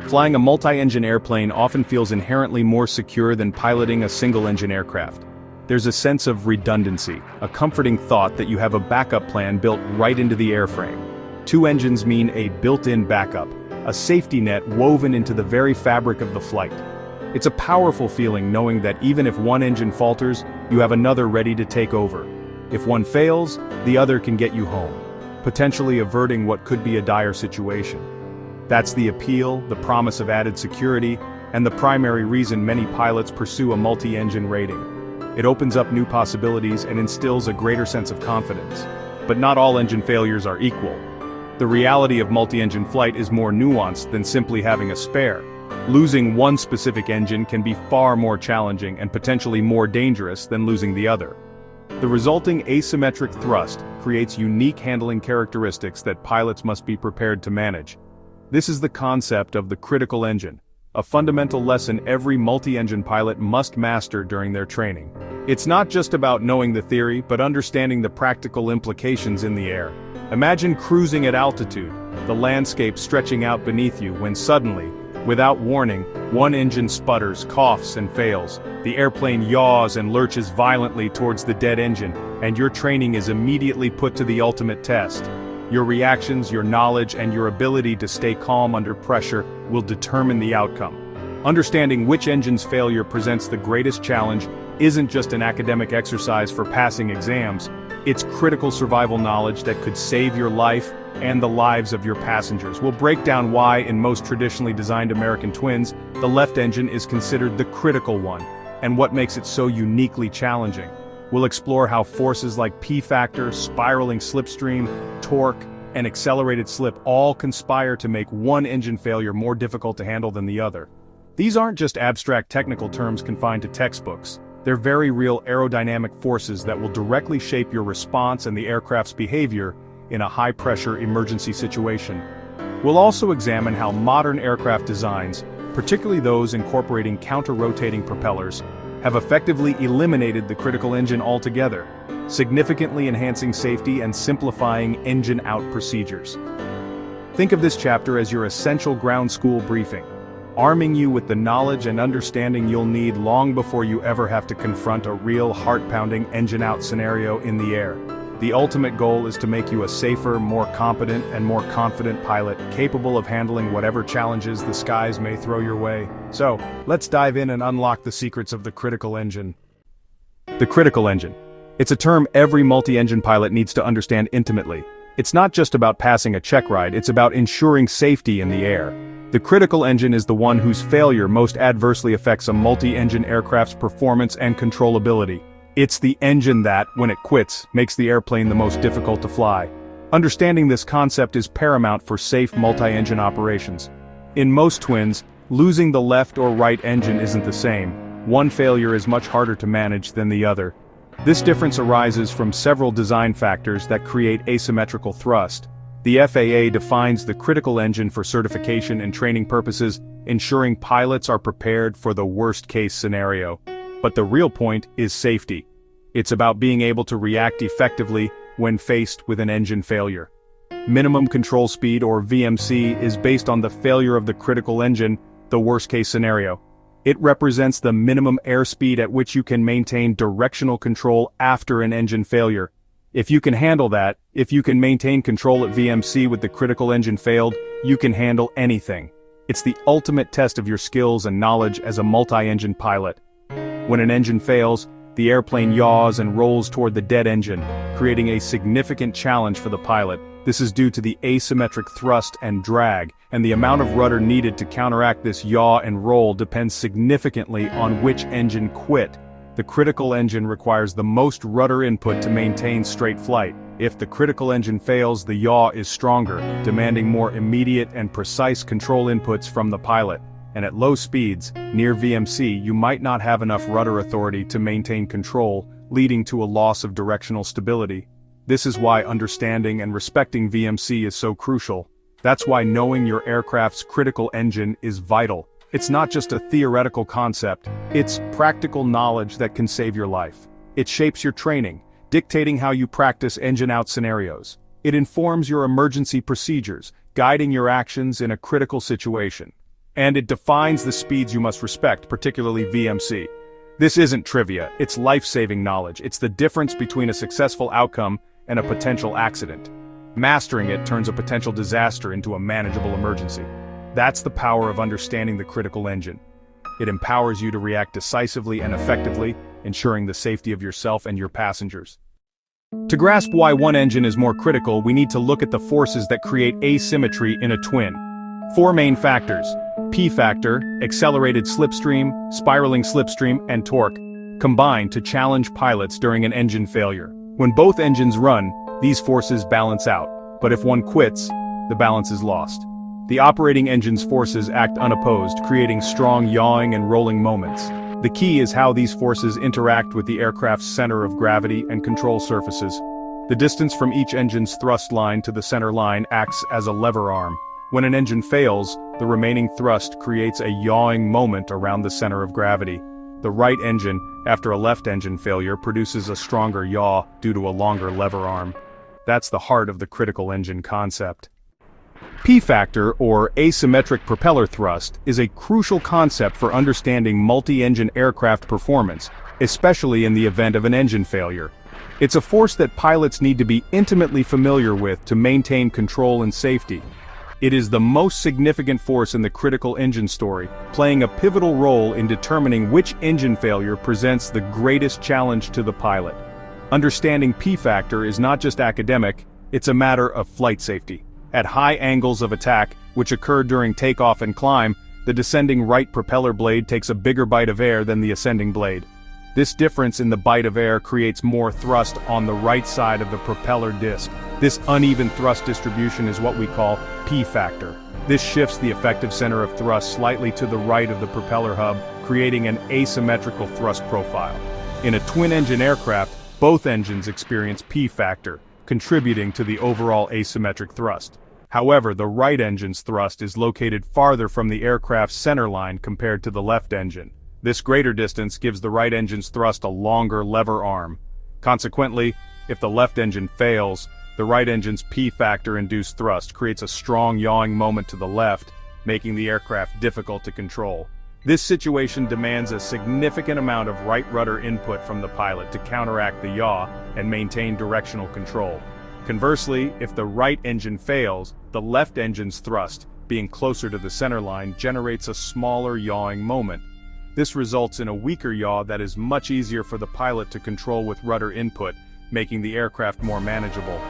Flying a multi-engine airplane often feels inherently more secure than piloting a single-engine aircraft. There's a sense of redundancy, a comforting thought that you have a backup plan built right into the airframe. Two engines mean a built-in backup, a safety net woven into the very fabric of the flight. It's a powerful feeling knowing that even if one engine falters, you have another ready to take over. If one fails, the other can get you home, potentially averting what could be a dire situation. That's the appeal, the promise of added security, and the primary reason many pilots pursue a multi-engine rating. It opens up new possibilities and instills a greater sense of confidence. But not all engine failures are equal. The reality of multi-engine flight is more nuanced than simply having a spare. Losing one specific engine can be far more challenging and potentially more dangerous than losing the other. The resulting asymmetric thrust creates unique handling characteristics that pilots must be prepared to manage. This is the concept of the critical engine, a fundamental lesson every multi-engine pilot must master during their training. It's not just about knowing the theory, but understanding the practical implications in the air. Imagine cruising at altitude, the landscape stretching out beneath you when suddenly, without warning, one engine sputters, coughs, and fails. The airplane yaws and lurches violently towards the dead engine, and your training is immediately put to the ultimate test. Your reactions, your knowledge, and your ability to stay calm under pressure will determine the outcome. Understanding which engine's failure presents the greatest challenge isn't just an academic exercise for passing exams, it's critical survival knowledge that could save your life and the lives of your passengers. We'll break down why, in most traditionally designed American twins, the left engine is considered the critical one, and what makes it so uniquely challenging. We'll explore how forces like P-factor, spiraling slipstream, torque, and accelerated slip all conspire to make one engine failure more difficult to handle than the other. These aren't just abstract technical terms confined to textbooks. They're very real aerodynamic forces that will directly shape your response and the aircraft's behavior in a high-pressure emergency situation. We'll also examine how modern aircraft designs, particularly those incorporating counter-rotating propellers, have effectively eliminated the critical engine altogether, significantly enhancing safety and simplifying engine-out procedures. Think of this chapter as your essential ground school briefing, arming you with the knowledge and understanding you'll need long before you ever have to confront a real heart-pounding engine-out scenario in the air. The ultimate goal is to make you a safer, more competent, and more confident pilot, capable of handling whatever challenges the skies may throw your way. So, let's dive in and unlock the secrets of the critical engine. The critical engine. It's a term every multi-engine pilot needs to understand intimately. It's not just about passing a check ride, it's about ensuring safety in the air. The critical engine is the one whose failure most adversely affects a multi-engine aircraft's performance and controllability. It's the engine that, when it quits, makes the airplane the most difficult to fly. Understanding this concept is paramount for safe multi-engine operations. In most twins, losing the left or right engine isn't the same. One failure is much harder to manage than the other. This difference arises from several design factors that create asymmetrical thrust. The FAA defines the critical engine for certification and training purposes, ensuring pilots are prepared for the worst-case scenario. But the real point is safety. It's about being able to react effectively when faced with an engine failure. Minimum control speed, or VMC, is based on the failure of the critical engine, the worst-case scenario. It represents the minimum airspeed at which you can maintain directional control after an engine failure. If you can handle that, if you can maintain control at VMC with the critical engine failed, you can handle anything. It's the ultimate test of your skills and knowledge as a multi-engine pilot. When an engine fails, the airplane yaws and rolls toward the dead engine, creating a significant challenge for the pilot. This is due to the asymmetric thrust and drag, and the amount of rudder needed to counteract this yaw and roll depends significantly on which engine quit. The critical engine requires the most rudder input to maintain straight flight. If the critical engine fails, the yaw is stronger, demanding more immediate and precise control inputs from the pilot. And at low speeds, near VMC, you might not have enough rudder authority to maintain control, leading to a loss of directional stability. This is why understanding and respecting VMC is so crucial. That's why knowing your aircraft's critical engine is vital. It's not just a theoretical concept, it's practical knowledge that can save your life. It shapes your training, dictating how you practice engine-out scenarios. It informs your emergency procedures, guiding your actions in a critical situation. And it defines the speeds you must respect, particularly VMC. This isn't trivia, it's life-saving knowledge. It's the difference between a successful outcome and a potential accident. Mastering it turns a potential disaster into a manageable emergency. That's the power of understanding the critical engine. It empowers you to react decisively and effectively, ensuring the safety of yourself and your passengers. To grasp why one engine is more critical, we need to look at the forces that create asymmetry in a twin. 4 main factors: P factor, accelerated slipstream, spiraling slipstream, and torque, combine to challenge pilots during an engine failure. When both engines run, these forces balance out, but if one quits, the balance is lost. The operating engine's forces act unopposed, creating strong yawing and rolling moments. The key is how these forces interact with the aircraft's center of gravity and control surfaces. The distance from each engine's thrust line to the center line acts as a lever arm. When an engine fails, the remaining thrust creates a yawing moment around the center of gravity. The right engine, after a left engine failure, produces a stronger yaw due to a longer lever arm. That's the heart of the critical engine concept. P factor, or asymmetric propeller thrust, is a crucial concept for understanding multi-engine aircraft performance, especially in the event of an engine failure. It's a force that pilots need to be intimately familiar with to maintain control and safety. It is the most significant force in the critical engine story, playing a pivotal role in determining which engine failure presents the greatest challenge to the pilot. Understanding P factor is not just academic, it's a matter of flight safety. At high angles of attack, which occur during takeoff and climb, the descending right propeller blade takes a bigger bite of air than the ascending blade. This difference in the bite of air creates more thrust on the right side of the propeller disc. This uneven thrust distribution is what we call P factor. This shifts the effective center of thrust slightly to the right of the propeller hub, creating an asymmetrical thrust profile. In a twin-engine aircraft, both engines experience P factor, contributing to the overall asymmetric thrust. However, the right engine's thrust is located farther from the aircraft's center line compared to the left engine. This greater distance gives the right engine's thrust a longer lever arm. Consequently, if the left engine fails, the right engine's P factor-induced thrust creates a strong yawing moment to the left, making the aircraft difficult to control. This situation demands a significant amount of right rudder input from the pilot to counteract the yaw and maintain directional control. Conversely, if the right engine fails, the left engine's thrust, being closer to the center line, generates a smaller yawing moment. This results in a weaker yaw that is much easier for the pilot to control with rudder input, making the aircraft more manageable.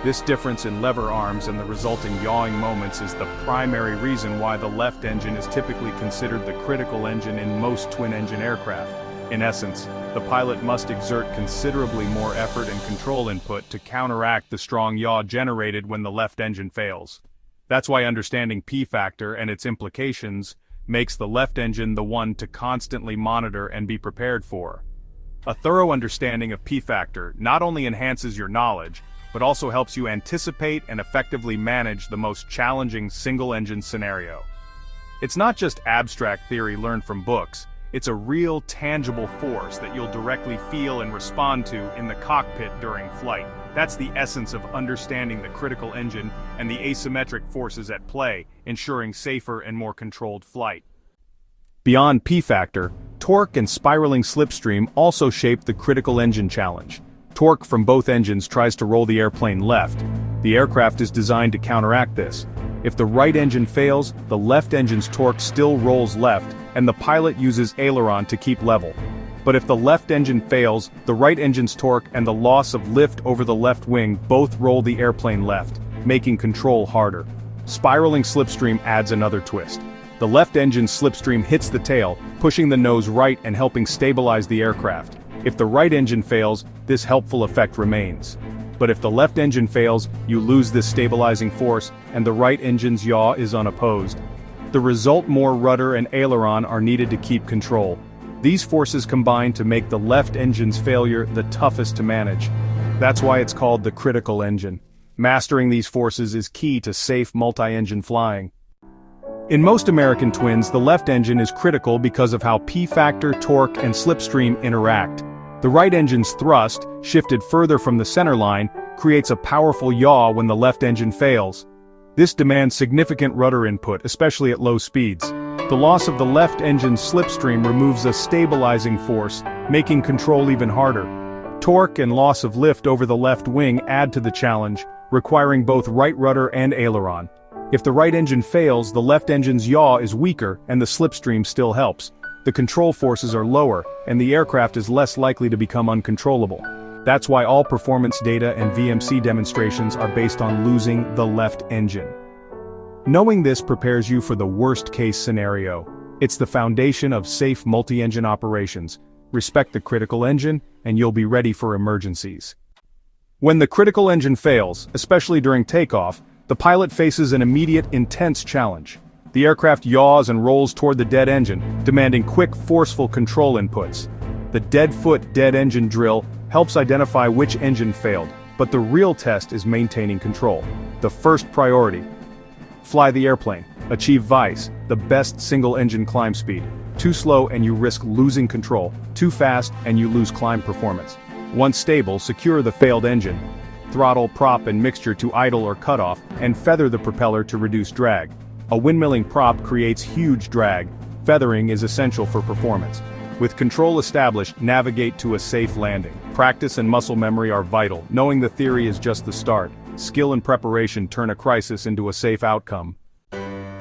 This difference in lever arms and the resulting yawing moments is the primary reason why the left engine is typically considered the critical engine in most twin-engine aircraft. In essence, the pilot must exert considerably more effort and control input to counteract the strong yaw generated when the left engine fails. That's why understanding P factor and its implications makes the left engine the one to constantly monitor and be prepared for. A thorough understanding of P factor not only enhances your knowledge, but also helps you anticipate and effectively manage the most challenging single-engine scenario. It's not just abstract theory learned from books, it's a real, tangible force that you'll directly feel and respond to in the cockpit during flight. That's the essence of understanding the critical engine and the asymmetric forces at play, ensuring safer and more controlled flight. Beyond P factor, torque and spiraling slipstream also shape the critical engine challenge. Torque from both engines tries to roll the airplane left. The aircraft is designed to counteract this. If the right engine fails, the left engine's torque still rolls left, and the pilot uses aileron to keep level. But if the left engine fails, the right engine's torque and the loss of lift over the left wing both roll the airplane left, making control harder. Spiraling slipstream adds another twist. The left engine's slipstream hits the tail, pushing the nose right and helping stabilize the aircraft. If the right engine fails, this helpful effect remains. But if the left engine fails, you lose this stabilizing force, and the right engine's yaw is unopposed. The result: more rudder and aileron are needed to keep control. These forces combine to make the left engine's failure the toughest to manage. That's why it's called the critical engine. Mastering these forces is key to safe multi-engine flying. In most American twins, the left engine is critical because of how P factor, torque, and slipstream interact. The right engine's thrust, shifted further from the center line, creates a powerful yaw when the left engine fails. This demands significant rudder input, especially at low speeds. The loss of the left engine's slipstream removes a stabilizing force, making control even harder. Torque and loss of lift over the left wing add to the challenge, requiring both right rudder and aileron. If the right engine fails, the left engine's yaw is weaker and the slipstream still helps. The control forces are lower, and the aircraft is less likely to become uncontrollable. That's why all performance data and VMC demonstrations are based on losing the left engine. Knowing this prepares you for the worst-case scenario. It's the foundation of safe multi-engine operations. Respect the critical engine, and you'll be ready for emergencies. When the critical engine fails, especially during takeoff, the pilot faces an immediate, intense challenge. The aircraft yaws and rolls toward the dead engine, demanding quick, forceful control inputs. The dead foot, dead engine drill helps identify which engine failed, but the real test is maintaining control. The first priority. Fly the airplane. Achieve VICE, the best single-engine climb speed. Too slow and you risk losing control. Too fast and you lose climb performance. Once stable, secure the failed engine. Throttle, prop and mixture to idle or cut off, and feather the propeller to reduce drag. A windmilling prop creates huge drag. Feathering is essential for performance. With control established, navigate to a safe landing. Practice and muscle memory are vital. Knowing the theory is just the start. Skill and preparation turn a crisis into a safe outcome.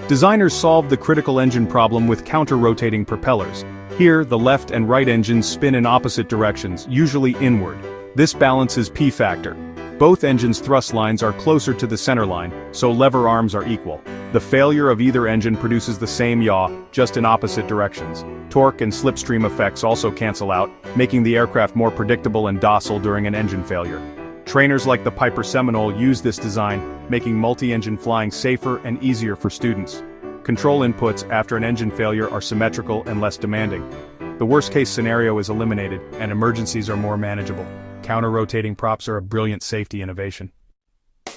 Designers solved the critical engine problem with counter-rotating propellers. Here, the left and right engines spin in opposite directions, usually inward. This balances P-factor. Both engines' thrust lines are closer to the center line, so lever arms are equal. The failure of either engine produces the same yaw, just in opposite directions. Torque and slipstream effects also cancel out, making the aircraft more predictable and docile during an engine failure. Trainers like the Piper Seminole use this design, making multi-engine flying safer and easier for students. Control inputs after an engine failure are symmetrical and less demanding. The worst-case scenario is eliminated, and emergencies are more manageable. Counter-rotating props are a brilliant safety innovation.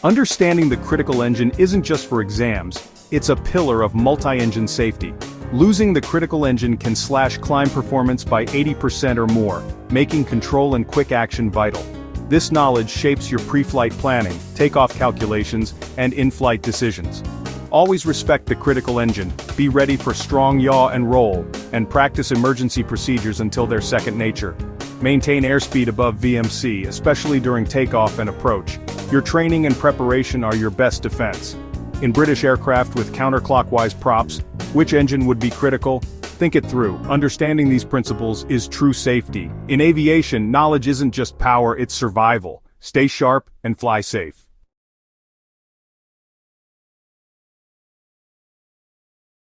Understanding the critical engine isn't just for exams, it's a pillar of multi-engine safety. Losing the critical engine can slash climb performance by 80% or more, making control and quick action vital. This knowledge shapes your pre-flight planning, takeoff calculations, and in-flight decisions. Always respect the critical engine, be ready for strong yaw and roll, and practice emergency procedures until they're second nature. Maintain airspeed above VMC, especially during takeoff and approach. Your training and preparation are your best defense. In British aircraft with counterclockwise props, which engine would be critical? Think it through. Understanding these principles is true safety. In aviation, knowledge isn't just power, it's survival. Stay sharp and fly safe.